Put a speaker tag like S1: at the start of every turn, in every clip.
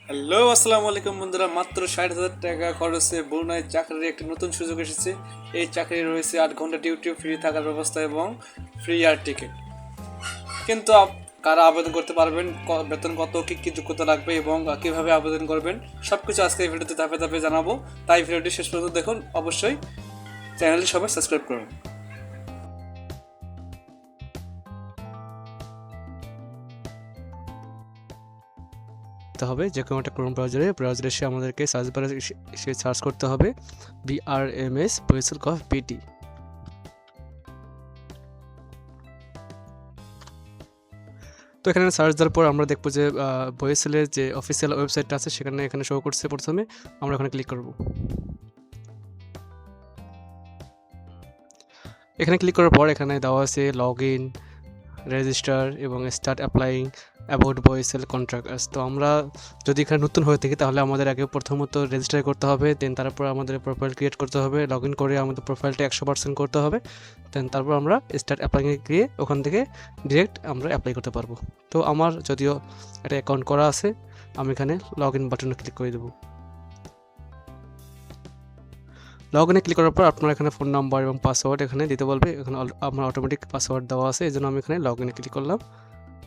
S1: Hello, আসসালামু আলাইকুম বন্ধুরা। মাত্র ৬০,০০০ টাকা খরচে ব্রুনাই চাকরির একটি নতুন সুযোগ এসেছে। এই চাকরি রয়েছে ৮ ঘন্টা ডিউটি, ফ্রি থাকার ব্যবস্থা এবং ফ্রি এয়ার টিকিট। কিন্তু কারা আবেদন করতে পারবেন, বেতন কত, কী কী যোগ্যতা লাগবে এবং কীভাবে আবেদন করবেন, সব কিছু আজকে এই ভিডিওতে ধাপে ধাপে জানাবো। তাই ভিডিওটি শেষ পর্যন্ত দেখুন। অবশ্যই চ্যানেলটি সবাই সাবস্ক্রাইব করুন।
S2: হবে যে কোনো একটা ক্রোম ব্রাউজারে এসে আমাদেরকে সার্চ বারে এসে সার্চ করতে হবে BRMS বয়েসেল গভ পিটি। তো এখানে সার্চ দেওয়ার পর আমরা দেখবো যে বয়েসেলের যে অফিসিয়াল ওয়েবসাইটটা আছে সেখানে এখানে শো করছে। প্রথমে আমরা এখানে ক্লিক করব। এখানে ক্লিক করার পর এখানে দেওয়া আছে লগ ইন, রেজিস্টার এবং স্টার্ট অ্যাপ্লাইং অ্যাবাউট বয়েসেল কন্ট্রাক্টার্স। তো আমরা যদি এখানে নতুন হয়ে থাকি তাহলে আমাদের আগে প্রথমত রেজিস্টার করতে হবে, দেন তারপর আমাদের প্রোফাইল ক্রিয়েট করতে হবে, লগ ইন করে আমাদের প্রোফাইলটা 100% করতে হবে, দেন তারপর আমরা স্টার্ট অ্যাপ্লাইংয়ে গিয়ে ওখান থেকে ডিরেক্ট আমরা অ্যাপ্লাই করতে পারবো। তো আমার যদিও একটা অ্যাকাউন্ট করা আছে, আমি এখানে লগ ইন বাটনে ক্লিক করে দেবো। লগ ইনে ক্লিক করার পর আপনার এখানে ফোন নাম্বার এবং পাসওয়ার্ড এখানে দিতে বলবে। এখানে আমার অটোমেটিক পাসওয়ার্ড দেওয়া আছে, এই জন্য আমি এখানে লগ ইনে ক্লিক করলাম।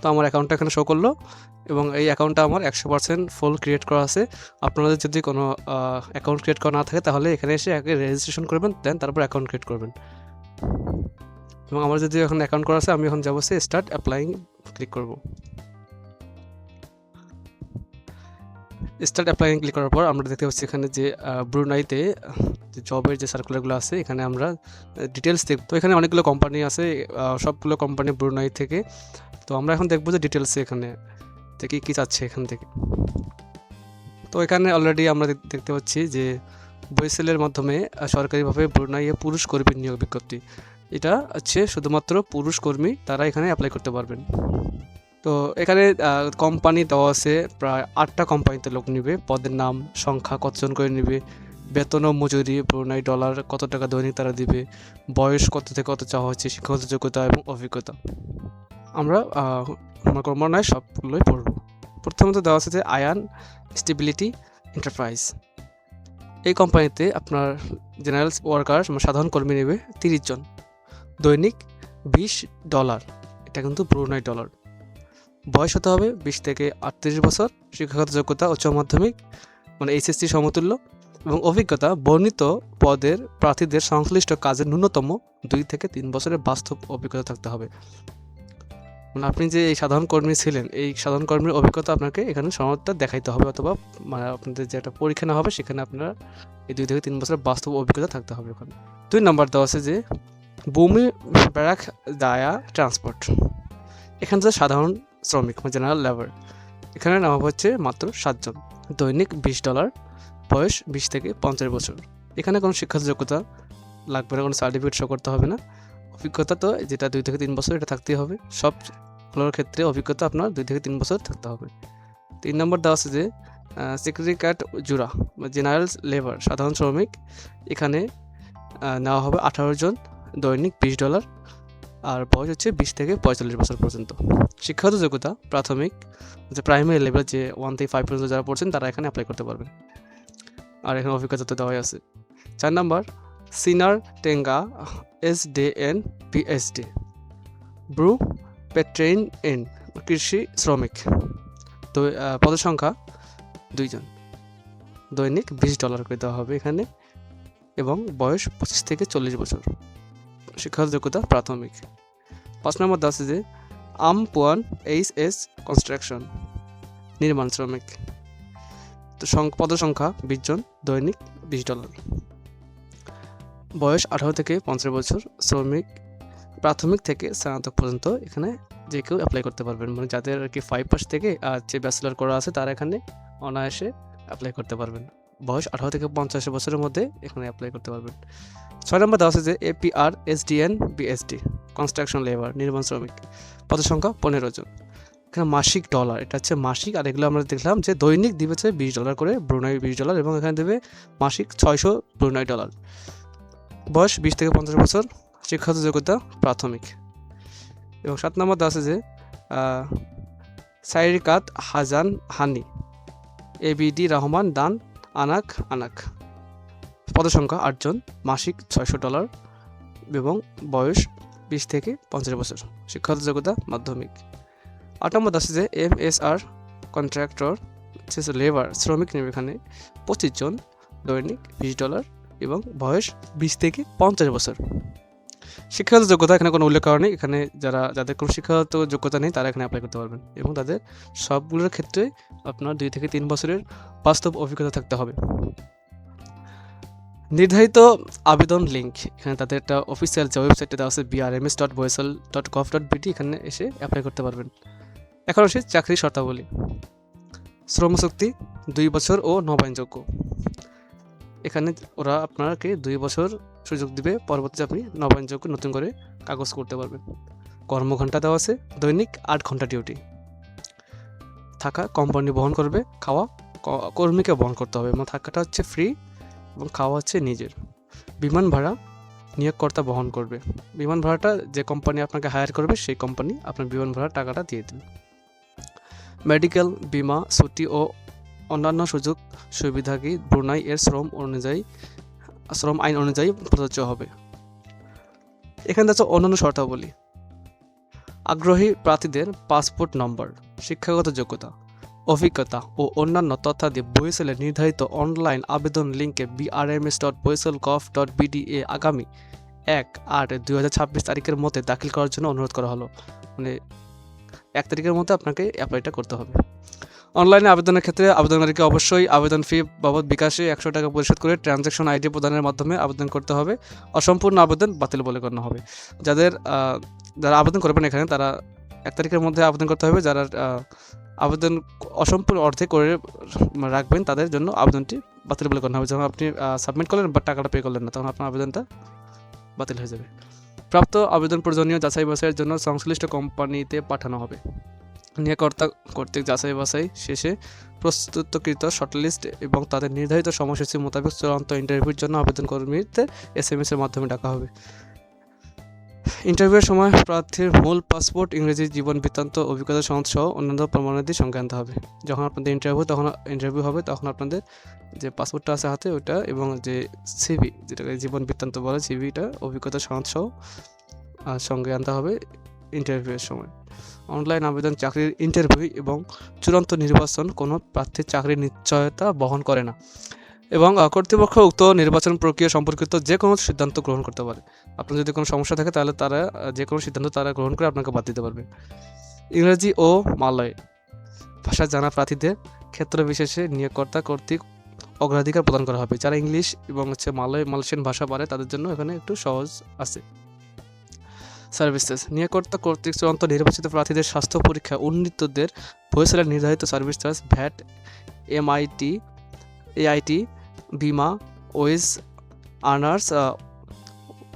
S2: তো আমার অ্যাকাউন্টটা এখানে শো করলো এবং এই অ্যাকাউন্টটা আমার 100% ফুল ক্রিয়েট করা আছে। আপনাদের যদি কোনো অ্যাকাউন্ট ক্রিয়েট করা না থাকে তাহলে এখানে এসে আগে রেজিস্ট্রেশন করবেন, দেন তারপর অ্যাকাউন্ট ক্রিয়েট করবেন। এবং আমার যদি এখন অ্যাকাউন্ট করা আছে, আমি এখন যাবো সে স্টার্ট অ্যাপ্লাইং ক্লিক করব। স্টার্ট অ্যাপ্লাইং ক্লিক করার পর আমরা দেখতে পাচ্ছি এখানে যে ব্রুনাইতে যে জবের যে সার্কুলারগুলো আছে এখানে আমরা ডিটেলস দেখব। তো এখানে অনেকগুলো কোম্পানি আছে, সবগুলো কোম্পানি ব্রুনাই থেকে। তো আমরা এখন দেখবো যে ডিটেলসে এখানে থেকে কী চাচ্ছে এখান থেকে। তো এখানে অলরেডি আমরা দেখতে পাচ্ছি যে বয়েসেলের মাধ্যমে সরকারিভাবে ব্রুনাইয়ে পুরুষ কর্মী নিয়োগ বিজ্ঞপ্তি। এটা হচ্ছে শুধুমাত্র পুরুষ কর্মী, তারা এখানে অ্যাপ্লাই করতে পারবেন। তো এখানে কোম্পানি দেওয়া আছে, প্রায় 8টা কোম্পানিতে লোক নিবে। পদের নাম, সংখ্যা, কতজন করে নিবে, বেতন ও মজুরি, ব্রুনাই ডলার কত টাকা দৈনিক তারা দিবে, বয়স কত থেকে কত চাওয়া হচ্ছে, শিক্ষাগত যোগ্যতা এবং অভিজ্ঞতা। আমরা আমার ক্রমান্বয়ে সবগুলোই পড়ব। প্রথমত দেওয়া আছে যে আয়ান স্টেবিলিটি এন্টারপ্রাইজ। এই কোম্পানিতে আপনার জেনারেল ওয়ার্কার সাধারণ কর্মী নেবে 30 জন, দৈনিক $20। এটা কিন্তু ব্রুনাই ডলার। বয়স হতে হবে 20 থেকে 38 বছর, শিক্ষাগত যোগ্যতা উচ্চ মাধ্যমিক মানে HSC সমতুল্য, এবং অভিজ্ঞতা বর্ণিত পদের প্রার্থীদের সংশ্লিষ্ট কাজের ন্যূনতম 2 থেকে 3 বছরের বাস্তব অভিজ্ঞতা থাকতে হবে। মানে আপনি যে এই সাধারণ কর্মী ছিলেন, এই সাধারণ কর্মীর অভিজ্ঞতা আপনাকে এখানে সনদটা দেখাইতে হবে, অথবা মানে আপনাদের যে একটা পরীক্ষা না হবে সেখানে আপনারা এই 2 থেকে 3 বছরের বাস্তব অভিজ্ঞতা থাকতে হবে ওখানে। 2 নম্বর দেওয়া আছে যে ভূমি ব্যারাক দায়া ট্রান্সপোর্ট। এখানে যে সাধারণ শ্রমিক মানে জেনারেল লেবার, এখানে নাম হচ্ছে মাত্র 7 জন, দৈনিক $20, বয়স 20 থেকে 50 বছর। এখানে কোনো শিক্ষাগত যোগ্যতা লাগবে না, কোনো সার্টিফিকেট শো করতে হবে না। অভিজ্ঞতা তো যেটা 2 থেকে 3 বছর, এটা থাকতেই হবে। সবগুলোর ক্ষেত্রে অভিজ্ঞতা আপনার 2 থেকে 3 বছর থাকতে হবে। 3 নম্বর দেওয়া আছে যে সেক্রেটারিয়েট জুরা জেনারেল লেবার সাধারণ শ্রমিক। এখানে নেওয়া হবে 18 জন, দৈনিক $20, আর বয়স হচ্ছে 20 থেকে 45 বছর পর্যন্ত। শিক্ষাগত যোগ্যতা প্রাথমিক যে প্রাইমারি লেভেল যে 1 থেকে 5 পর্যন্ত যারা পড়ছেন তারা এখানে অ্যাপ্লাই করতে পারবেন, আর এখানে অভিজ্ঞতা তো দেওয়াই আছে। 4 নম্বর সিনার টেঙ্গা SDN PhD ব্রু পেট্রেইন ইন কৃষি শ্রমিক। তো পদের সংখ্যা 2 জন, দৈনিক $20 করে দেওয়া হবে এখানে, এবং বয়স 25 থেকে 40 বছর, শিক্ষাগত যোগ্যতা প্রাথমিক। 5 নম্বর দেওয়া আছে যে আমপুয়ান HS কনস্ট্রাকশন নির্মাণ শ্রমিক। তো পদের সংখ্যা 20 জন, দৈনিক $20, বয়স 18 থেকে 50 বছর, শ্রমিক প্রাথমিক থেকে স্নাতক পর্যন্ত এখানে যে কেউ অ্যাপ্লাই করতে পারবেন। মানে যাদের আর কি 5 পাস থেকে আর যে ব্যাচেলার করা আছে তারা এখানে অনায়াসে অ্যাপ্লাই করতে পারবেন। বয়স 18 থেকে 50 বছরের মধ্যে এখানে অ্যাপ্লাই করতে পারবেন। 6 নম্বর দেওয়া আছে যে APR SDN BSD construction labour নির্মাণ শ্রমিক। পদের সংখ্যা 15 জন। এখানে মাসিক ডলার, এটা হচ্ছে মাসিক, আর এগুলো আমরা দেখলাম যে দৈনিক দিবে হচ্ছে $20 করে, ব্রুনাই $20, এবং এখানে দেবে মাসিক 600 ব্রুনাই ডলার। বয়স 20 থেকে 50 বছর, শিক্ষাগত যোগ্যতা প্রাথমিক। এবং 7 নম্বর দেওয়া আছে যে সাইরিকাত হাজান হানি এবিডি রহমান দান আনাক আনাক। পদসংখ্যা 8 জন, মাসিক $600 এবং বয়স 20 থেকে 50 বছর। শিক্ষাগত যোগ্যতা মাধ্যমিক। 8 নম্বর আছে যে MSR কন্ট্রাক্টর, লেবার শ্রমিক নেবে এখানে 25 জন, দৈনিক $20 এবং বয়স 20 থেকে 50 বছর। শিক্ষাগত যোগ্যতা এখানে কোনো উল্লেখ করা নেই। এখানে যাদের কোনো শিক্ষাগত যোগ্যতা নেই তারা এখানে অ্যাপ্লাই করতে পারবেন এবং তাদের সবগুলোর ক্ষেত্রে আপনার 2 থেকে 3 বছরের বাস্তব অভিজ্ঞতা থাকতে হবে। নির্ধারিত আবেদন লিঙ্ক, এখানে তাদের একটা অফিসিয়াল যে ওয়েবসাইটটা দেওয়া আছে brms.boesel.gov.bt, এখানে এসে অ্যাপ্লাই করতে পারবেন। এখন আসে চাকরির শর্তাবলী। শ্রমচুক্তি 2 বছর ও নবায়নযোগ্য। এখানে ওরা আপনাকে 2 বছর সুযোগ দিবে, পরবর্তীতে আপনি নবায়নযোগ্য নতুন করে কাগজ করতে পারবেন। কর্মঘণ্টা দেওয়া আছে, দৈনিক 8 ঘন্টা ডিউটি। থাকা কোম্পানি বহন করবে, খাওয়া কর্মীকে বহন করতে হবে এবং থাকাটা হচ্ছে ফ্রি এবং খাওয়া হচ্ছে নিজের। বিমান ভাড়া নিয়োগকর্তা বহন করবে। বিমান ভাড়াটা যে কোম্পানি আপনাকে হায়ার করবে সেই কোম্পানি আপনার বিমান ভাড়ার টাকাটা দিয়ে দেবে। মেডিকেল, বিমা, ছুটি ও অন্যান্য সুযোগ সুবিধাকে ব্রুনাই এর শ্রম আইন অনুযায়ী প্রযোজ্য হবে। এখানে আছে অন্যান্য শর্তাবলী। আগ্রহী প্রার্থীদের পাসপোর্ট নম্বর, শিক্ষাগত যোগ্যতা, অভিজ্ঞতা ও অন্যান্য তথ্যাদি বয়েসেলের নির্ধারিত অনলাইন আবেদন লিঙ্কে brms.boesel.gov.bt এ আগামী 1/8/2026 তারিখের মধ্যে দাখিল করার জন্য অনুরোধ করা হলো। মানে 1 তারিখের মধ্যে আপনাকে অ্যাপ্লাইটা করতে হবে। অনলাইনে আবেদনের ক্ষেত্রে আবেদনকারীকে অবশ্যই আবেদন ফি বাবদ বিকাশে $100 পরিশোধ করে ট্রানজ্যাকশন আইডি প্রদানের মাধ্যমে আবেদন করতে হবে। অসম্পূর্ণ আবেদন বাতিল বলে গণ্য হবে। যারা আবেদন করবেন এখানে তারা 1 তারিখের মধ্যে আবেদন করতে হবে। যারা আবেদন অসম্পূর্ণ অর্ধেক করে রাখবেন তাদের জন্য আবেদনটি বাতিল বলে গণ্য হবে। যখন আপনি সাবমিট করলেন বা টাকাটা পে করলেন না, তখন আপনার আবেদনটা বাতিল হয়ে যাবে। প্রাপ্ত আবেদন প্রয়োজনীয় যাচাই বাছাইয়ের জন্য সংশ্লিষ্ট কোম্পানিতে পাঠানো হবে। নিয়োগকর্তা কর্তৃক যাচাই বাছাই শেষে প্রস্তুতকৃত শর্টলিস্ট এবং তাদের নির্ধারিত সময়সূচি মোতাবেক চূড়ান্ত ইন্টারভিউর জন্য আবেদন কর্মীদের SMS এর মাধ্যমে ডাকা হবে। ইন্টারভিউয়ের সময় প্রার্থীর মূল পাসপোর্ট, ইংরেজি জীবন বৃত্তান্ত, অভিজ্ঞতা সনদ সহ অন্যান্য প্রমাণাদি সঙ্গে আনতে হবে। যখন আপনাদের ইন্টারভিউ হবে তখন আপনাদের যে পাসপোর্টটা আছে হাতে ওইটা এবং যে সিভি, যেটাকে জীবন বৃত্তান্ত বলে, সিভিটা অভিজ্ঞতা সনদ সহ সঙ্গে আনতে হবে ইন্টারভিউয়ের সময়। অনলাইন আবেদন চাকরির ইন্টারভিউ এবং চূড়ান্ত নির্বাচন কোনো প্রার্থীর চাকরির নিশ্চয়তা বহন করে না এবং কর্তৃপক্ষ উক্ত নির্বাচন প্রক্রিয়া সম্পর্কিত যে কোনো সিদ্ধান্ত গ্রহণ করতে পারে। আপনার যদি কোনো সমস্যা থাকে তাহলে তারা যে কোনো সিদ্ধান্ত গ্রহণ করে আপনাকে বাদ দিতে পারবে। ইংরেজি ও মালয় ভাষা জানা প্রার্থীদের ক্ষেত্র বিশেষে নিয়োগকর্তা কর্তৃক অগ্রাধিকার প্রদান করা হবে। যারা ইংলিশ এবং মালয়েশিয়ান ভাষা পারে তাদের জন্য এখানে একটু সহজ আছে। সার্ভিসেস, নিয়োগকর্তা কর্তৃক চূড়ান্ত নির্বাচিত প্রার্থীদের স্বাস্থ্য পরীক্ষা, উন্নীতদের বয়েসেলের নির্ধারিত সার্ভিস চার্জ, ভ্যাট, AIT, বিমা, wage earners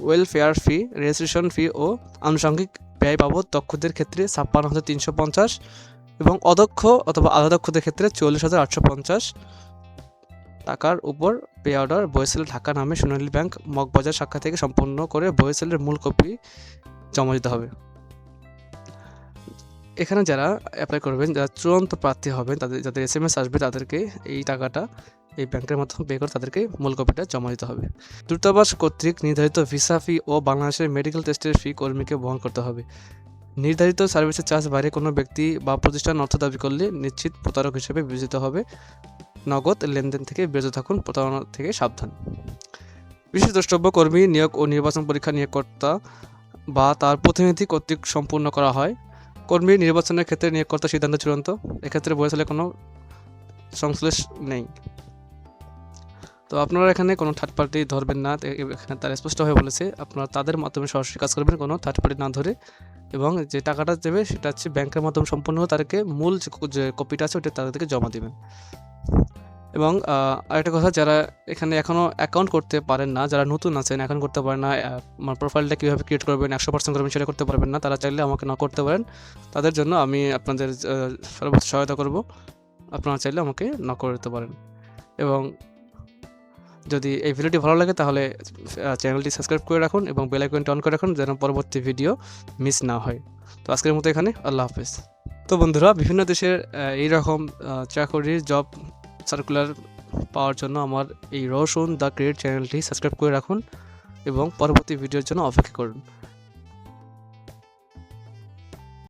S2: welfare fee, registration fee ও আনুষঙ্গিক ব্যয় বাবদ দক্ষদের ক্ষেত্রে 56,350 এবং অদক্ষ অথবা আধা দক্ষদের ক্ষেত্রে 44,850 টাকার উপর পে অর্ডার বয়েসেল ঢাকা নামে সোনালী ব্যাংক মগবাজার শাখা থেকে সম্পন্ন করে বয়েসেলের মূল কপি জমা দিতে হবে। এখানে যারা অ্যাপ্লাই করবেন, যারা চূড়ান্ত প্রার্থী হবেন, যাদের SMS আসবে তাদেরকে এই টাকাটা এই ব্যাংকের মাধ্যমে পে করে তাদেরকে মূল কপিটা জমা দিতে হবে। দূতাবাস কর্তৃক নির্ধারিত ভিসা ফি ও বাংলাদেশের মেডিকেল টেস্টের ফি কর্মীকে বহন করতে হবে। নির্ধারিত সার্ভিসের চার্জ বাইরে কোনো ব্যক্তি বা প্রতিষ্ঠান অর্থ দাবি করলে নিশ্চিত প্রতারক হিসেবে বিবেচিত হবে। নগদ লেনদেন থেকে বিরত থাকুন, প্রতারণা থেকে সাবধান। বিশেষ দ্রষ্টব্য, কর্মী নিয়োগ ও নির্বাচন পরীক্ষা নিয়োগকর্তা বা তার প্রতিনিধি কর্তৃক সম্পূর্ণ করা হয়। কর্মী নির্বাচনের ক্ষেত্রে নিয়োগকর্তার সিদ্ধান্ত চূড়ান্ত। এক্ষেত্রে বয়েসেলে কোনো সংশ্লেষ নেই। তো আপনারা এখানে কোনো থার্ড পার্টি ধরবেন না, এখানে তারা স্পষ্টভাবে বলেছে আপনারা তাদের মাধ্যমে সরাসরি কাজ করবেন, কোনো থার্ড পার্টি না ধরে, এবং যে টাকাটা দেবে সেটা হচ্ছে ব্যাংকের মাধ্যমে সম্পূর্ণ তাদেরকে মূল যে কপিটা আছে ওটা তাদেরকে জমা দেবেন। এবং আরেকটা কথা, যারা এখানে এখনও অ্যাকাউন্ট করতে পারেন না, যারা নতুন আছেন অ্যাকাউন্ট করতে পারেন না, আমার প্রোফাইলটা কীভাবে ক্রিয়েট করবেন 100% করবেন সেটা করতে পারবেন না, তারা চাইলে আমাকে না করতে পারেন। তাদের জন্য আমি আপনাদের সর্বোচ্চ সহায়তা করব। আপনারা চাইলে আমাকে না করে দিতে পারেন। এবং যদি এই ভিডিওটি ভালো লাগে তাহলে চ্যানেলটি সাবস্ক্রাইব করে রাখুন এবং বেল আইকনটি অন করে রাখুন যেন পরবর্তী ভিডিও মিস না হয়। তো আজকের মতো এখানে, আল্লাহ হাফেজ। তো বন্ধুরা, বিভিন্ন দেশের এইরকম চাকরির জব সার্কুলার পাওয়ার জন্য আমার এই রোশন দ্য ক্রিয়েট চ্যানেলটি সাবস্ক্রাইব করে রাখুন এবং পরবর্তী ভিডিওর জন্য অপেক্ষা করুন।